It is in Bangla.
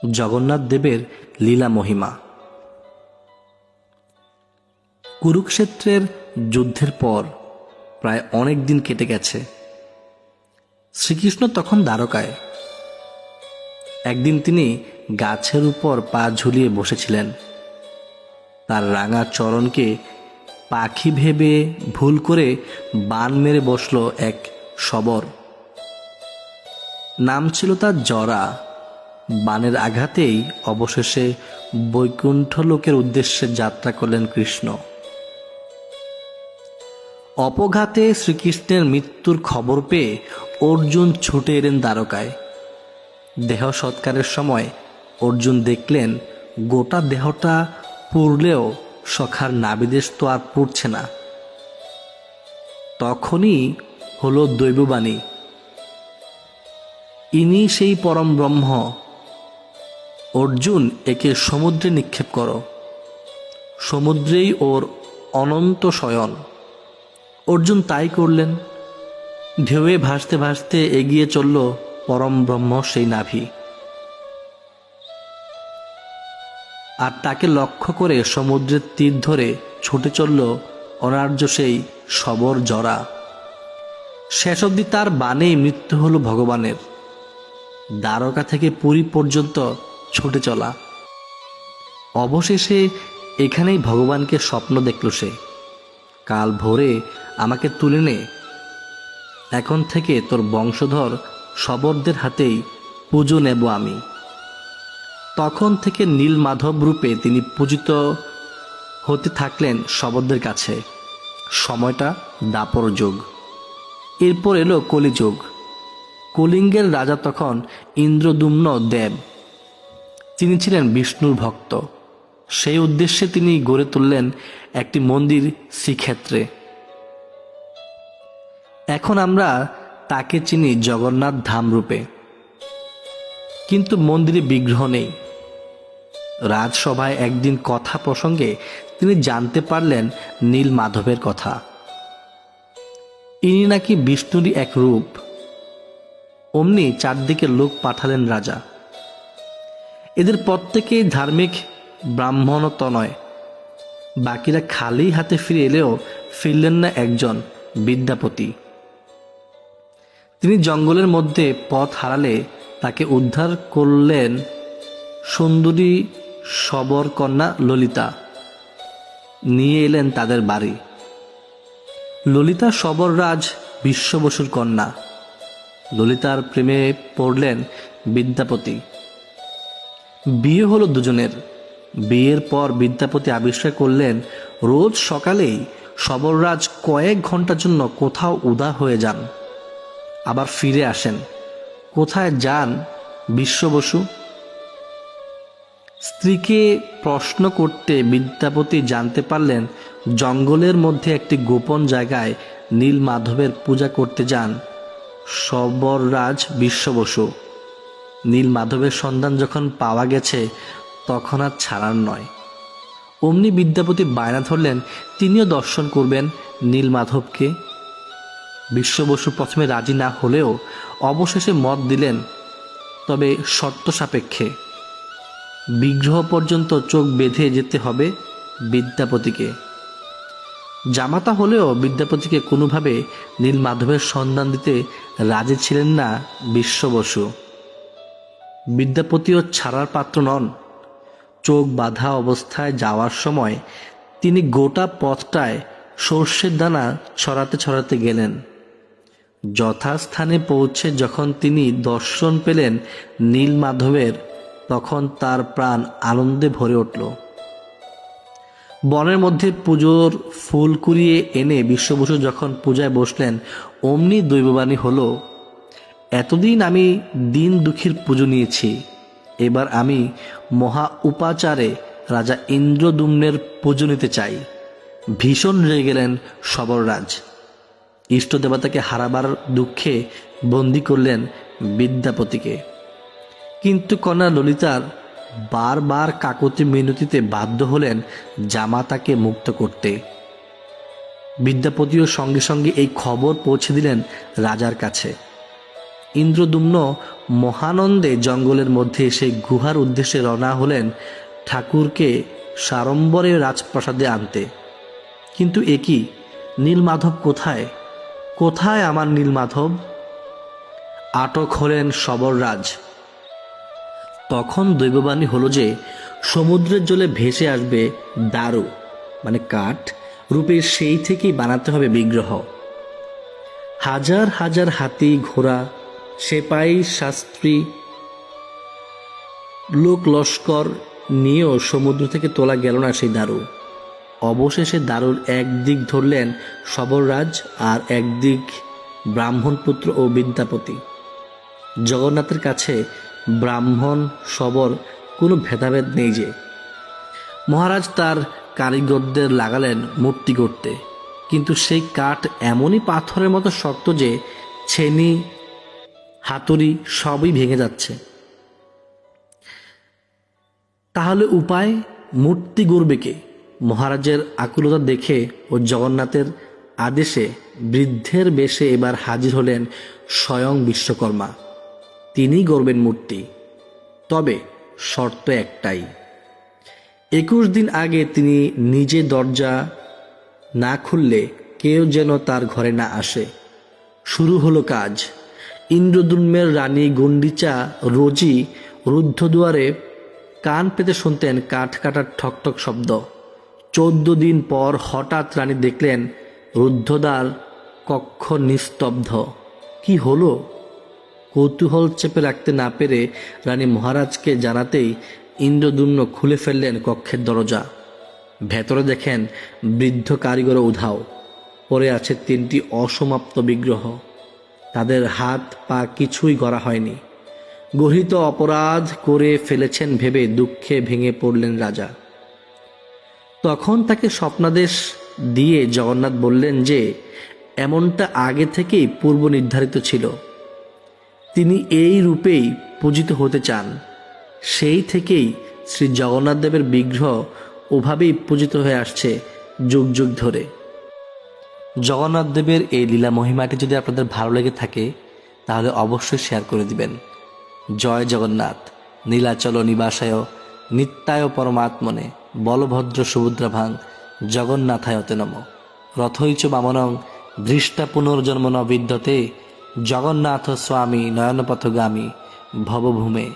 জগন্নাথ দেবের লীলা মহিমা। কুরুক্ষেত্রের যুদ্ধের পর প্রায় অনেক দিন কেটে গেছে। শ্রীকৃষ্ণ তখন দ্বারকায়। একদিন তিনি গাছের উপর পা ঝুলিয়ে বসেছিলেন। তার রাঙা চরণকে পাখি ভেবে ভুল করে বান মেরে বসল এক শবর। নাম ছিল তার জরা। বানের আঘাতেই অবশেষে বৈকুণ্ঠ লোকের উদ্দেশ্যে যাত্রা করলেন কৃষ্ণ। অপঘাতে শ্রীকৃষ্ণের মৃত্যুর খবর পেয়ে অর্জুন ছুটে এলেন দ্বারকায়। দেহ সৎকারের সময় অর্জুন দেখলেন গোটা দেহটা পুড়লেও সখার নাভিদেশ তো আর পুড়ছে না। তখনই হলো দৈববাণী, ইনি সেই পরম ব্রহ্ম। অর্জুন, একে সমুদ্রে নিক্ষেপ করো, সমুদ্রেই ওর অনন্ত শয়ন। অর্জুন তাই করলেন। ঢেউয়ে ভাসতে ভাসতে এগিয়ে চলল পরম ব্রহ্ম সেই নাভি। আর তাকে লক্ষ্য করে সমুদ্রের তীর ধরে ছুটে চলল অনার্য সেই শবর জরা। শেষ অবধি তার বাণেই মৃত্যু হলো ভগবানের। দ্বারকা থেকে পুরী পর্যন্ত ছুটে চলা। অবশেষে এখানেই ভগবানকে স্বপ্ন দেখল সে, কাল ভোরে আমাকে তুলে নে, এখন থেকে তোর বংশধর শবরদের হাতেই পুজো নেব আমি। তখন থেকে নীল মাধব রূপে তিনি পূজিত হতে থাকলেন শবরদের কাছে। সময়টা দাপর যুগ। এরপর এলো কলিযুগ। কলিঙ্গের রাজা তখন ইন্দ্রদুম্ন দেব। তিনি ছিলেন বিষ্ণুর ভক্ত। সেই উদ্দেশ্যে তিনি গড়ে তুললেন একটি মন্দির শ্রীক্ষেত্রে। এখন আমরা তাকে চিনি জগন্নাথ ধাম রূপে, কিন্তু মন্দিরে বিগ্রহ নেই। রাজসভায় একদিন কথা প্রসঙ্গে তিনি জানতে পারলেন নীল মাধবের কথা। ইনি নাকি বিষ্ণুরই এক রূপ। অমনি চারদিকে লোক পাঠালেন রাজা। এদের প্রত্যেকেই ধার্মিক ব্রাহ্মণ তনয়। বাকিরা খালি হাতে ফিরে এলেও ফিরলেন না একজন, বিদ্যাপতি। তিনি জঙ্গলের মধ্যে পথ হারালে তাকে উদ্ধার করলেন সুন্দরী শবর কন্যা ললিতা। নিয়ে এলেন তাদের বাড়ি। ললিতা শবররাজ বিশ্ব বসুর কন্যা। ললিতার প্রেমে পড়লেন বিদ্যাপতি। বিয়ে হলো দুজনের। বিয়ের পর বিদ্যাপতি আবিষ্কার করলেন রোজ সকালেই শবররাজ কয়েক ঘন্টার জন্য কোথাও উধাও হয়ে যান, আবার ফিরে আসেন। কোথায় যান বিশ্ব বসু? স্ত্রীকে প্রশ্ন করতে বিদ্যাপতি জানতে পারলেন জঙ্গলের মধ্যে একটি গোপন জায়গায় নীল মাধবের পূজা করতে যান শবররাজ বিশ্ব বসু। নীল মাধবের সন্ধান যখন পাওয়া গেছে তখন আর ছাড়ার নয়। অমনি বিদ্যাপতি বায়না ধরলেন তিনিও দর্শন করবেন নীল মাধবকে। বিশ্ব বসু প্রথমে রাজি না হলেও অবশেষে মত দিলেন, তবে শর্ত সাপেক্ষে। বিগ্রহ পর্যন্ত চোখ বেঁধে যেতে হবে বিদ্যাপতিকে। জামাতা হলেও বিদ্যাপতিকে কোনোভাবে নীল মাধবের সন্ধান দিতে রাজি ছিলেন না বিশ্ব বসু। বিদ্যাপতিও ছাড়ার পাত্র নন। চোখ বাঁধা অবস্থায় যাওয়ার সময় তিনি গোটা পথটায় সর্ষের দানা ছড়াতে ছড়াতে গেলেন। যথাস্থানে পৌঁছে যখন তিনি দর্শন পেলেন নীল মাধবের, তখন তার প্রাণ আনন্দে ভরে উঠল। বনের মধ্যে পুজোর ফুল কুড়িয়ে এনে বিশ্ব বসু যখন পূজায় বসলেন, অমনি দৈববাণী হলো, এতদিন আমি দিন দুঃখীর পুজো নিয়েছি, এবার আমি মহা উপাচারে রাজা ইন্দ্রদুম্নের পুজো নিতে চাই। ভীষণ রেগে গেলেন শবররাজ। ইষ্ট দেবতাকে হারাবার দুঃখে বন্দী করলেন বিদ্যাপতিকে। কিন্তু কন্যা ললিতার বারবার কাকুতি মিনতিতে বাধ্য হলেন জামাতাকে মুক্ত করতে। বিদ্যাপতিও সঙ্গে সঙ্গে এই খবর পৌঁছে দিলেন রাজার কাছে। ইন্দ্রদুম্ন মহানন্দে জঙ্গলের মধ্যে সেই গুহার উদ্দেশ্যে রওনা হলেন ঠাকুরকে সাড়ম্বরে রাজপ্রাসাদে আনতে। কিন্তু এ কি, নীলমাধব কোথায়? কোথায় আমার নীলমাধব? আটক হলেন শবররাজ। তখন দৈববাণী হলো যে সমুদ্রের জলে ভেসে আসবে দারু মানে কাঠ রূপের, সেই থেকেই বানাতে হবে বিগ্রহ। হাজার হাজার হাতি ঘোড়া, সেপাই শাস্ত্রী, লোক লস্কর নিয়েও সমুদ্র থেকে তোলা গেল না সেই দারু। অবশেষে দারুর একদিক ধরলেন শবররাজ, আর একদিক ব্রাহ্মণপুত্র ও বিদ্যাপতি। জগন্নাথের কাছে ব্রাহ্মণ শবর কোনো ভেদাভেদ নেই যে। মহারাজ তার কারিগরদের লাগালেন মূর্তি করতে, কিন্তু সেই কাঠ এমনই পাথরের মতো শক্ত যে ছেনি হাতুড়ি সবই ভেঙে যাচ্ছে। তাহলে উপায়? মূর্তি গড়বে কে? মহারাজের আকুলতা দেখে ও জগন্নাথের আদেশে বৃদ্ধের বেশে এবার হাজির হলেন স্বয়ং বিশ্বকর্মা। তিনি গড়বেন মূর্তি, তবে শর্ত একটাই, 21 দিন আগে তিনি নিজে দরজা না খুললে কেউ যেন তার ঘরে না আসে। শুরু হলো কাজ। ইন্দ্রদ্যুম্নের রানী গুন্ডিচা রোজই রুদ্ধদুয়ারে কান পেতে শুনতেন কাঠ কাটার ঠকঠক শব্দ। 14 দিন পর হঠাৎ রানী দেখলেন রুদ্ধদ্বার কক্ষ নিস্তব্ধ। কি হলো? কৌতূহল চেপে রাখতে না পেরে রানী মহারাজকে জানাতেই ইন্দ্রদ্যুম্ন খুলে ফেললেন কক্ষের দরজা। ভেতরে দেখেন বৃদ্ধ কারিগর উধাও। পড়ে আছে 3টি অসমাপ্ত বিগ্রহ। তাদের হাত পা কিছুই গড়া হয়নি। গর্হিত অপরাধ করে ফেলেছেন ভেবে দুঃখে ভেঙে পড়লেন রাজা। তখন তাকে স্বপ্নাদেশ দিয়ে জগন্নাথ বললেন যে এমনটা আগে থেকেই পূর্ব নির্ধারিত ছিল। তিনি এই রূপেই পূজিত হতে চান। সেই থেকেই শ্রী জগন্নাথ দেবের বিগ্রহ ওভাবেই পূজিত হয়ে আসছে যুগ যুগ ধরে। জগন্নাথ দেবের এই লীলা মহিমাটি যদি আপনাদের ভালো লেগে থাকে তাহলে অবশ্যই শেয়ার করে দিবেন। জয় জগন্নাথ। নীলাচল নিবাসায় নিত্যায় পরমাত্মনে বলভদ্র সুভদ্রাভাং জগন্নাথায় তে নমঃ। রথৈচ বামনং দৃষ্টা পুনর্জন্ম ন বিদ্যতে জগন্নাথ স্বামী নয়নপথগামী ভবভূমে।